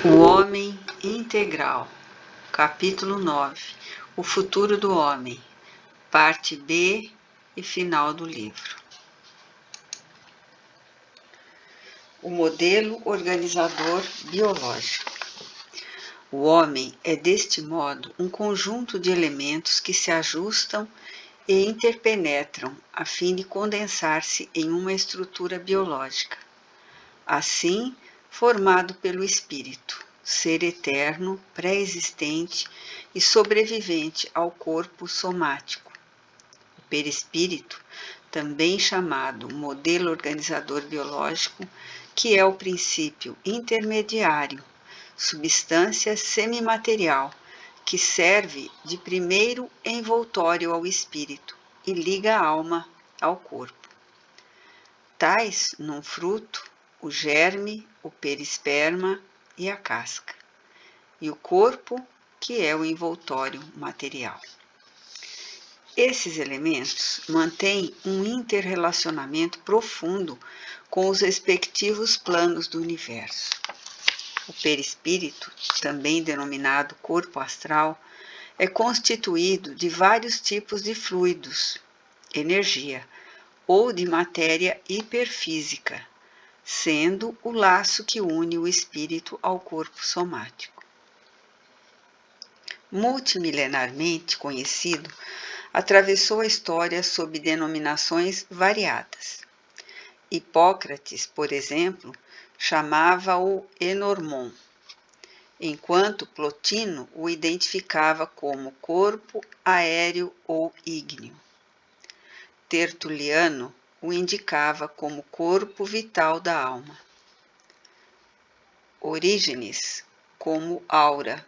O Homem Integral, capítulo 9, O Futuro do Homem, parte B e final do livro. O modelo organizador biológico. O homem é, deste modo, um conjunto de elementos que se ajustam e interpenetram a fim de condensar-se em uma estrutura biológica. Assim, formado pelo espírito, ser eterno, pré-existente e sobrevivente ao corpo somático. O perispírito, também chamado modelo organizador biológico, que é o princípio intermediário, substância semimaterial, que serve de primeiro envoltório ao espírito e liga a alma ao corpo. Tais, num fruto, o germe, o perisperma e a casca, e o corpo, que é o envoltório material. Esses elementos mantêm um interrelacionamento profundo com os respectivos planos do universo. O perispírito, também denominado corpo astral, é constituído de vários tipos de fluidos, energia, ou de matéria hiperfísica, sendo o laço que une o espírito ao corpo somático. Multimilenarmente conhecido, atravessou a história sob denominações variadas. Hipócrates, por exemplo, chamava-o Enormon, enquanto Plotino o identificava como corpo aéreo ou ígneo. Tertuliano o indicava como corpo vital da alma. Orígenes como aura,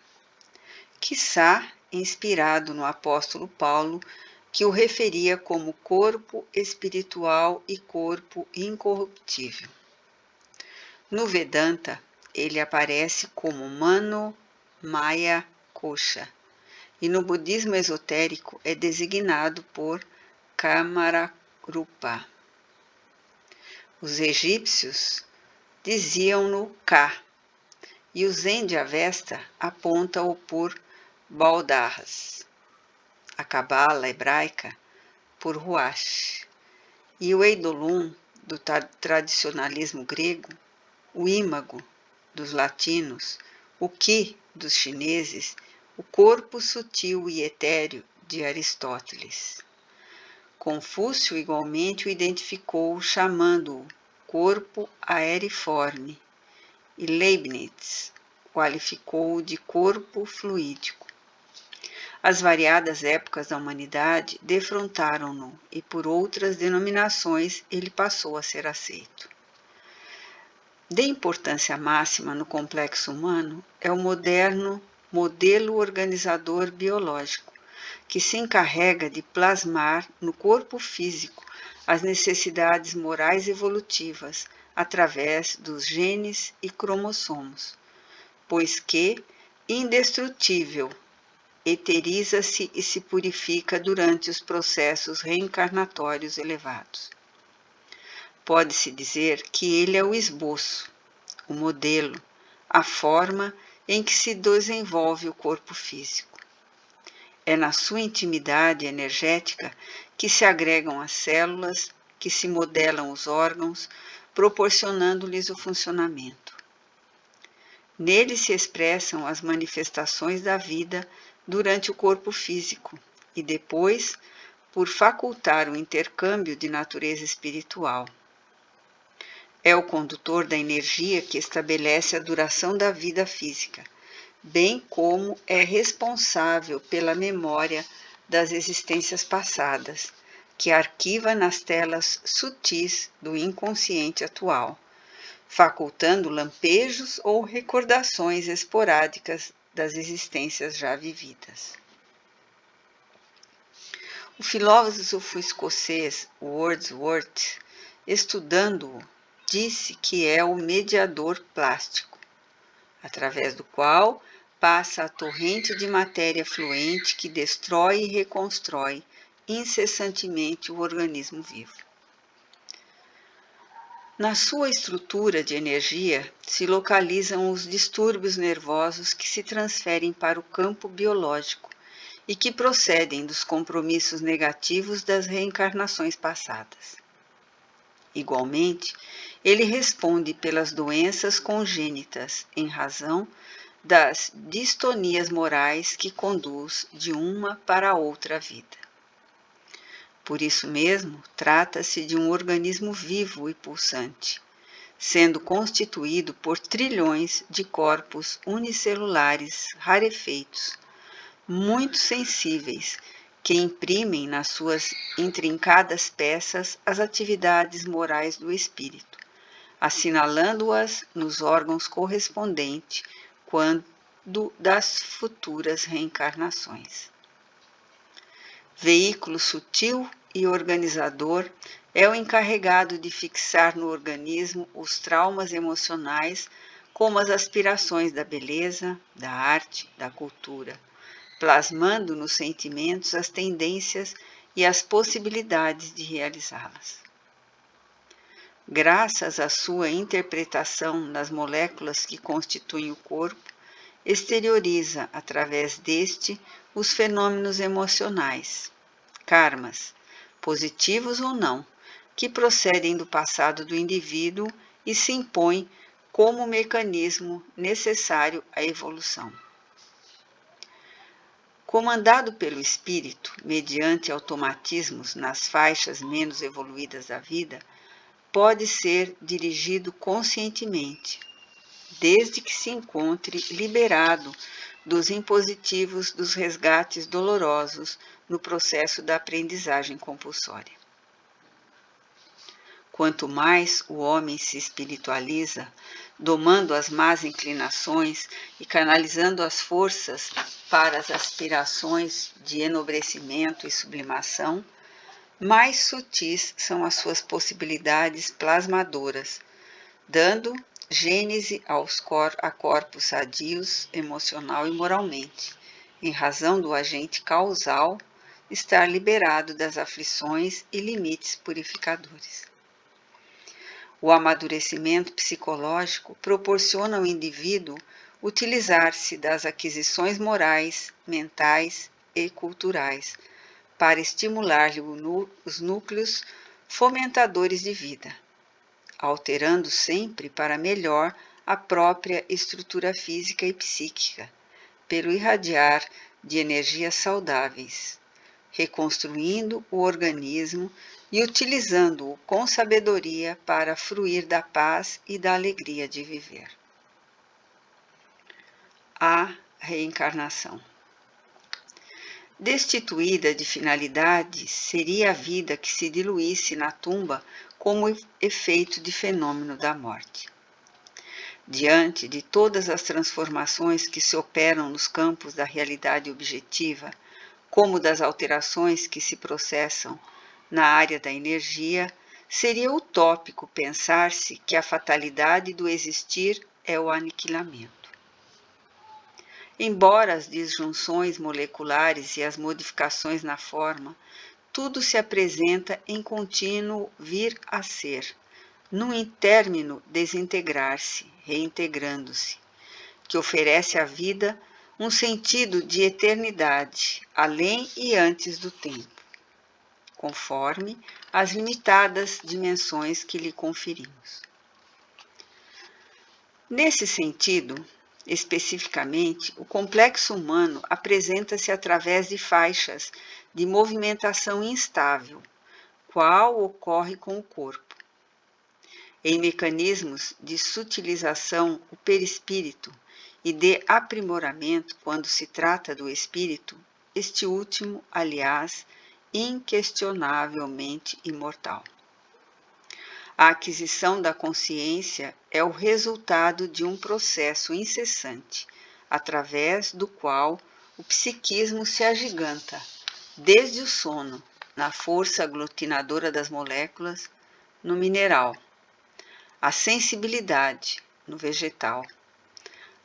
quiçá inspirado no apóstolo Paulo, que o referia como corpo espiritual e corpo incorruptível. No Vedanta, ele aparece como Mano Maya Kosha, e no budismo esotérico é designado por Kamarupa. Os egípcios diziam-no Ka, e o Zen de Avesta aponta-o por Baldarras, a Cabala hebraica por Ruach, e o Eidolon do tradicionalismo grego, o Ímago dos latinos, o Ki dos chineses, o corpo sutil e etéreo de Aristóteles. Confúcio igualmente o identificou chamando-o corpo aeriforme, e Leibniz qualificou-o de corpo fluídico. As variadas épocas da humanidade defrontaram-no e por outras denominações ele passou a ser aceito. De importância máxima no complexo humano é o moderno modelo organizador biológico, que se encarrega de plasmar no corpo físico as necessidades morais evolutivas através dos genes e cromossomos, pois que, indestrutível, eteriza-se e se purifica durante os processos reencarnatórios elevados. Pode-se dizer que ele é o esboço, o modelo, a forma em que se desenvolve o corpo físico. É na sua intimidade energética que se agregam as células, que se modelam os órgãos, proporcionando-lhes o funcionamento. Nele se expressam as manifestações da vida durante o corpo físico e depois, por facultar o intercâmbio de natureza espiritual. É o condutor da energia que estabelece a duração da vida física, bem como é responsável pela memória das existências passadas, que arquiva nas telas sutis do inconsciente atual, facultando lampejos ou recordações esporádicas das existências já vividas. O filósofo escocês Wordsworth, estudando-o, disse que é o mediador plástico, através do qual passa a torrente de matéria fluente que destrói e reconstrói incessantemente o organismo vivo. Na sua estrutura de energia se localizam os distúrbios nervosos que se transferem para o campo biológico e que procedem dos compromissos negativos das reencarnações passadas. Igualmente, ele responde pelas doenças congênitas em razão das distonias morais que conduz de uma para outra vida. Por isso mesmo, trata-se de um organismo vivo e pulsante, sendo constituído por trilhões de corpos unicelulares rarefeitos, muito sensíveis, que imprimem nas suas intrincadas peças as atividades morais do espírito, assinalando-as nos órgãos correspondentes quando das futuras reencarnações. Veículo sutil e organizador, é o encarregado de fixar no organismo os traumas emocionais, como as aspirações da beleza, da arte, da cultura, plasmando nos sentimentos as tendências e as possibilidades de realizá-las. Graças à sua interpretação nas moléculas que constituem o corpo, exterioriza, através deste, os fenômenos emocionais, karmas, positivos ou não, que procedem do passado do indivíduo e se impõem como mecanismo necessário à evolução. Comandado pelo espírito, mediante automatismos nas faixas menos evoluídas da vida, pode ser dirigido conscientemente, desde que se encontre liberado dos impositivos dos resgates dolorosos no processo da aprendizagem compulsória. Quanto mais o homem se espiritualiza, domando as más inclinações e canalizando as forças para as aspirações de enobrecimento e sublimação, mais sutis são as suas possibilidades plasmadoras, dando gênese a corpos sadios, emocional e moralmente, em razão do agente causal estar liberado das aflições e limites purificadores. O amadurecimento psicológico proporciona ao indivíduo utilizar-se das aquisições morais, mentais e culturais para estimular-lhe os núcleos fomentadores de vida, alterando sempre para melhor a própria estrutura física e psíquica, pelo irradiar de energias saudáveis, reconstruindo o organismo e utilizando-o com sabedoria para fruir da paz e da alegria de viver. A reencarnação. Destituída de finalidade, seria a vida que se diluísse na tumba como efeito de fenômeno da morte. Diante de todas as transformações que se operam nos campos da realidade objetiva, como das alterações que se processam na área da energia, seria utópico pensar-se que a fatalidade do existir é o aniquilamento. Embora as disjunções moleculares e as modificações na forma, tudo se apresenta em contínuo vir a ser, num término desintegrar-se, reintegrando-se, que oferece à vida um sentido de eternidade, além e antes do tempo, conforme as limitadas dimensões que lhe conferimos. Nesse sentido, especificamente, o complexo humano apresenta-se através de faixas de movimentação instável, qual ocorre com o corpo. Em mecanismos de sutilização, o perispírito, e de aprimoramento quando se trata do espírito, este último, aliás, inquestionavelmente imortal. A aquisição da consciência é o resultado de um processo incessante, através do qual o psiquismo se agiganta, desde o sono, na força aglutinadora das moléculas, no mineral, a sensibilidade, no vegetal,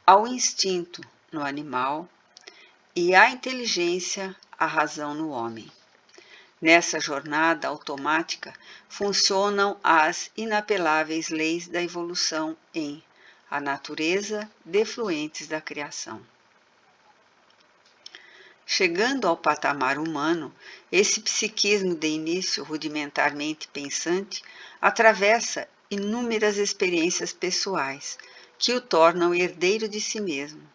ao instinto, no animal, e à inteligência, a razão no homem. Nessa jornada automática funcionam as inapeláveis leis da evolução em A Natureza de Fluentes da Criação. Chegando ao patamar humano, esse psiquismo de início rudimentarmente pensante atravessa inúmeras experiências pessoais que o tornam herdeiro de si mesmo,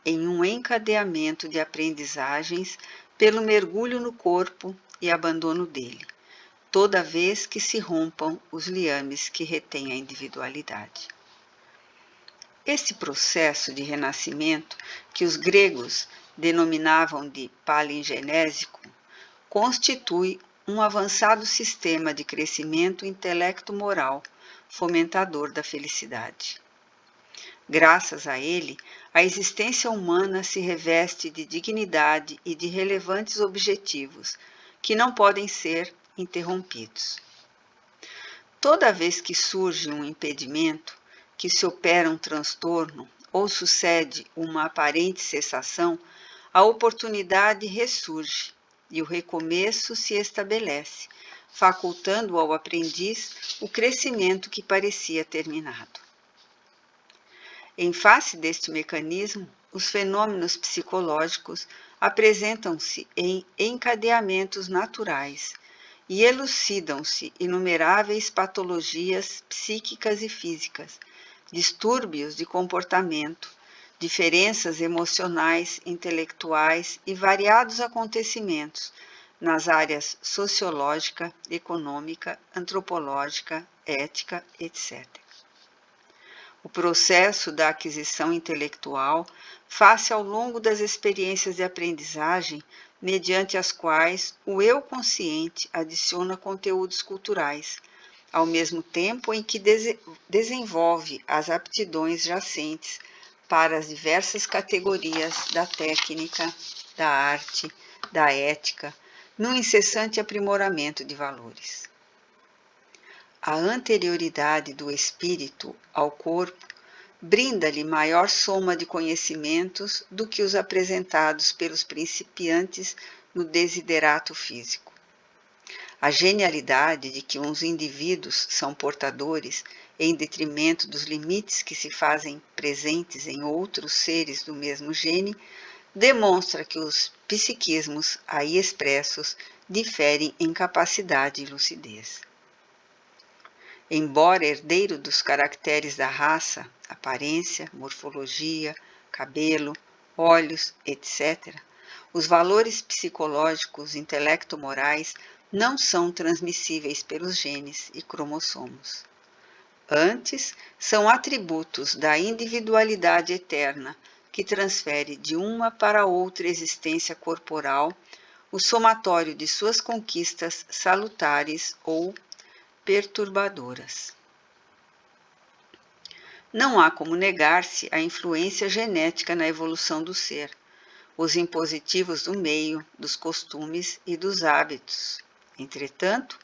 em um encadeamento de aprendizagens pelo mergulho no corpo e abandono dele, toda vez que se rompam os liames que retêm a individualidade. Este processo de renascimento, que os gregos denominavam de palingenésico, constitui um avançado sistema de crescimento intelecto-moral, fomentador da felicidade. Graças a ele, a existência humana se reveste de dignidade e de relevantes objetivos, que não podem ser interrompidos. Toda vez que surge um impedimento, que se opera um transtorno ou sucede uma aparente cessação, a oportunidade ressurge e o recomeço se estabelece, facultando ao aprendiz o crescimento que parecia terminado. Em face deste mecanismo, os fenômenos psicológicos apresentam-se em encadeamentos naturais e elucidam-se inumeráveis patologias psíquicas e físicas, distúrbios de comportamento, diferenças emocionais, intelectuais e variados acontecimentos nas áreas sociológica, econômica, antropológica, ética, etc. O processo da aquisição intelectual faz-se ao longo das experiências de aprendizagem, mediante as quais o eu consciente adiciona conteúdos culturais, ao mesmo tempo em que desenvolve as aptidões jacentes para as diversas categorias da técnica, da arte, da ética, num incessante aprimoramento de valores. A anterioridade do espírito ao corpo brinda-lhe maior soma de conhecimentos do que os apresentados pelos principiantes no desiderato físico. A genialidade de que uns indivíduos são portadores, em detrimento dos limites que se fazem presentes em outros seres do mesmo gene, demonstra que os psiquismos aí expressos diferem em capacidade e lucidez. Embora herdeiro dos caracteres da raça, aparência, morfologia, cabelo, olhos, etc., os valores psicológicos intelecto-morais não são transmissíveis pelos genes e cromossomos. Antes, são atributos da individualidade eterna que transfere de uma para outra existência corporal o somatório de suas conquistas salutares ou perturbadoras. Não há como negar-se a influência genética na evolução do ser, os impositivos do meio, dos costumes e dos hábitos. Entretanto,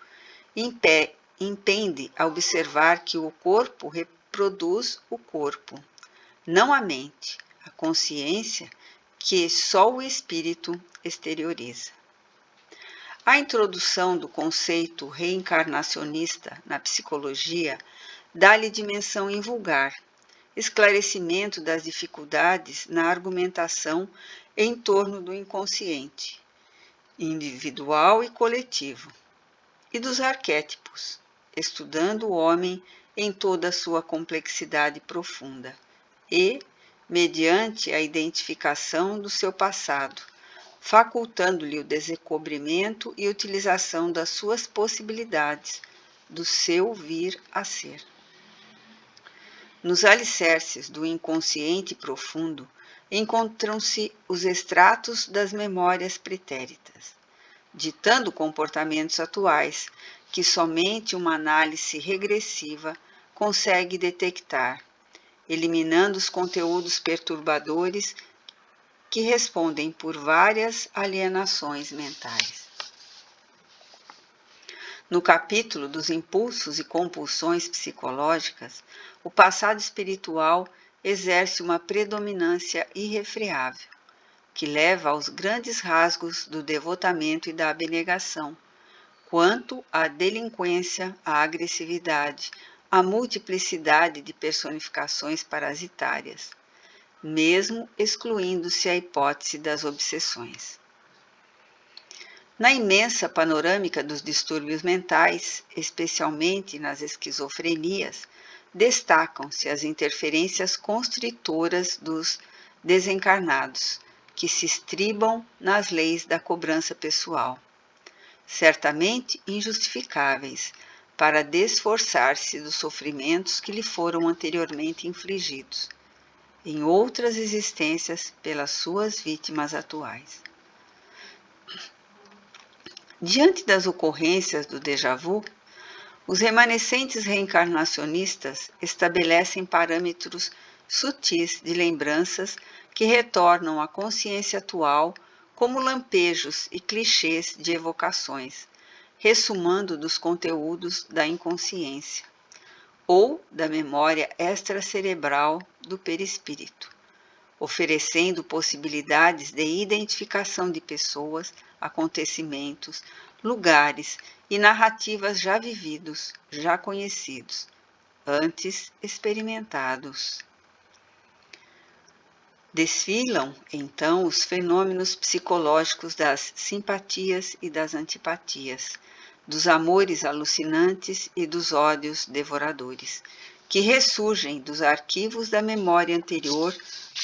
impende a observar que o corpo reproduz o corpo, não a mente, a consciência que só o espírito exterioriza. A introdução do conceito reencarnacionista na psicologia dá-lhe dimensão invulgar, esclarecimento das dificuldades na argumentação em torno do inconsciente, individual e coletivo, e dos arquétipos, estudando o homem em toda a sua complexidade profunda e, mediante a identificação do seu passado, facultando-lhe o descobrimento e utilização das suas possibilidades, do seu vir a ser. Nos alicerces do inconsciente profundo encontram-se os extratos das memórias pretéritas, ditando comportamentos atuais que somente uma análise regressiva consegue detectar, eliminando os conteúdos perturbadores que respondem por várias alienações mentais. No capítulo dos impulsos e compulsões psicológicas, o passado espiritual exerce uma predominância irrefreável, que leva aos grandes rasgos do devotamento e da abnegação, quanto à delinquência, à agressividade, à multiplicidade de personificações parasitárias, mesmo excluindo-se a hipótese das obsessões. Na imensa panorâmica dos distúrbios mentais, especialmente nas esquizofrenias, destacam-se as interferências constritoras dos desencarnados, que se estribam nas leis da cobrança pessoal, certamente injustificáveis, para desforçar-se dos sofrimentos que lhe foram anteriormente infligidos, em outras existências pelas suas vítimas atuais. Diante das ocorrências do déjà vu, os remanescentes reencarnacionistas estabelecem parâmetros sutis de lembranças que retornam à consciência atual como lampejos e clichês de evocações, ressumando dos conteúdos da inconsciência ou da memória extracerebral do perispírito, oferecendo possibilidades de identificação de pessoas, acontecimentos, lugares e narrativas já vividos, já conhecidos, antes experimentados. Desfilam, então, os fenômenos psicológicos das simpatias e das antipatias, dos amores alucinantes e dos ódios devoradores, que ressurgem dos arquivos da memória anterior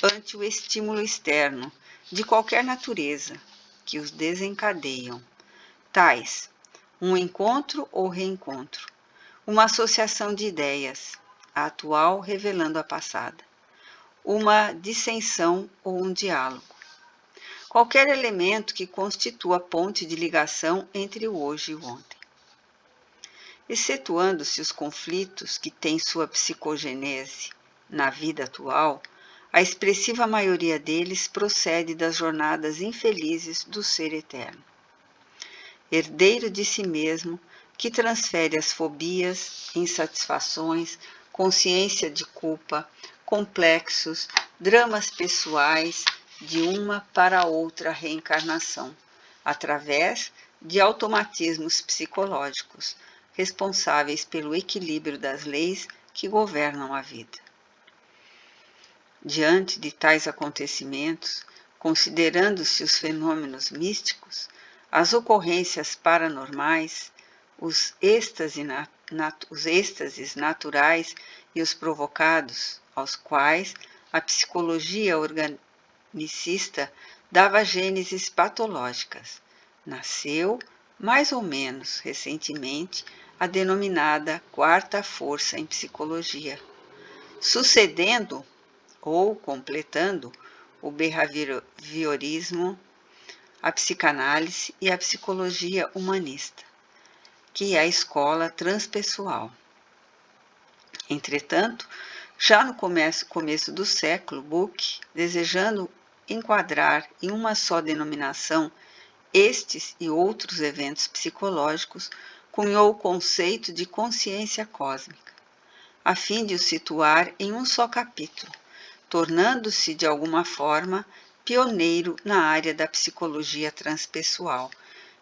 ante o estímulo externo, de qualquer natureza, que os desencadeiam, tais: um encontro ou reencontro, uma associação de ideias, a atual revelando a passada, uma dissensão ou um diálogo. Qualquer elemento que constitua ponte de ligação entre o hoje e o ontem. Excetuando-se os conflitos que têm sua psicogênese na vida atual, a expressiva maioria deles procede das jornadas infelizes do ser eterno. Herdeiro de si mesmo, que transfere as fobias, insatisfações, consciência de culpa, complexos, dramas pessoais de uma para outra reencarnação, através de automatismos psicológicos, responsáveis pelo equilíbrio das leis que governam a vida. Diante de tais acontecimentos, considerando-se os fenômenos místicos, as ocorrências paranormais, os êxtases naturais e os provocados, aos quais a psicologia organicista dava gêneses patológicas, nasceu, mais ou menos recentemente, a denominada quarta força em psicologia, sucedendo ou completando o behaviorismo, a psicanálise e a psicologia humanista, que é a escola transpessoal. Entretanto, já no começo do século, Buck, desejando enquadrar em uma só denominação estes e outros eventos psicológicos, cunhou o conceito de consciência cósmica, a fim de o situar em um só capítulo, tornando-se, de alguma forma, pioneiro na área da psicologia transpessoal,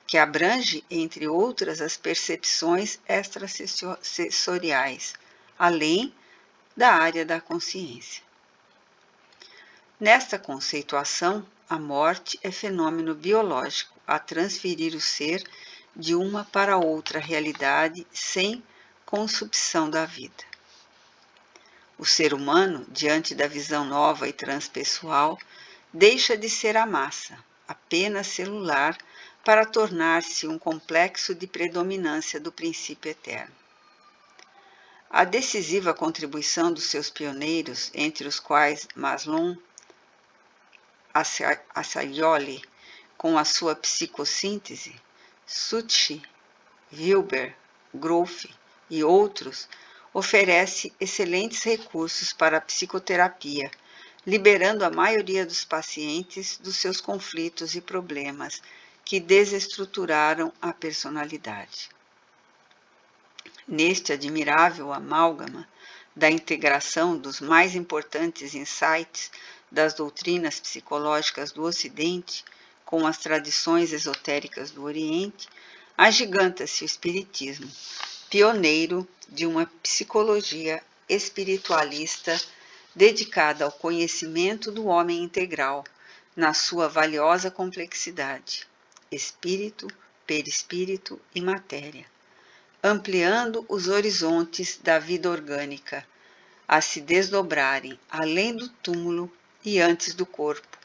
que abrange, entre outras, as percepções extrasensoriais, além da área da consciência. Nesta conceituação, a morte é fenômeno biológico a transferir o ser de uma para outra realidade sem consumpção da vida. O ser humano, diante da visão nova e transpessoal, deixa de ser a massa, apenas celular, para tornar-se um complexo de predominância do princípio eterno. A decisiva contribuição dos seus pioneiros, entre os quais Maslon, Assagioli, com a sua psicossíntese, Suchi, Wilber, Grof e outros, oferece excelentes recursos para a psicoterapia, liberando a maioria dos pacientes dos seus conflitos e problemas que desestruturaram a personalidade. Neste admirável amálgama da integração dos mais importantes insights das doutrinas psicológicas do Ocidente com as tradições esotéricas do Oriente, agiganta-se o Espiritismo, pioneiro de uma psicologia espiritualista dedicada ao conhecimento do homem integral, na sua valiosa complexidade, espírito, perispírito e matéria, ampliando os horizontes da vida orgânica, a se desdobrarem além do túmulo e antes do corpo,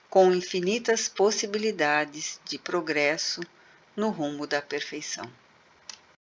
com infinitas possibilidades de progresso no rumo da perfeição.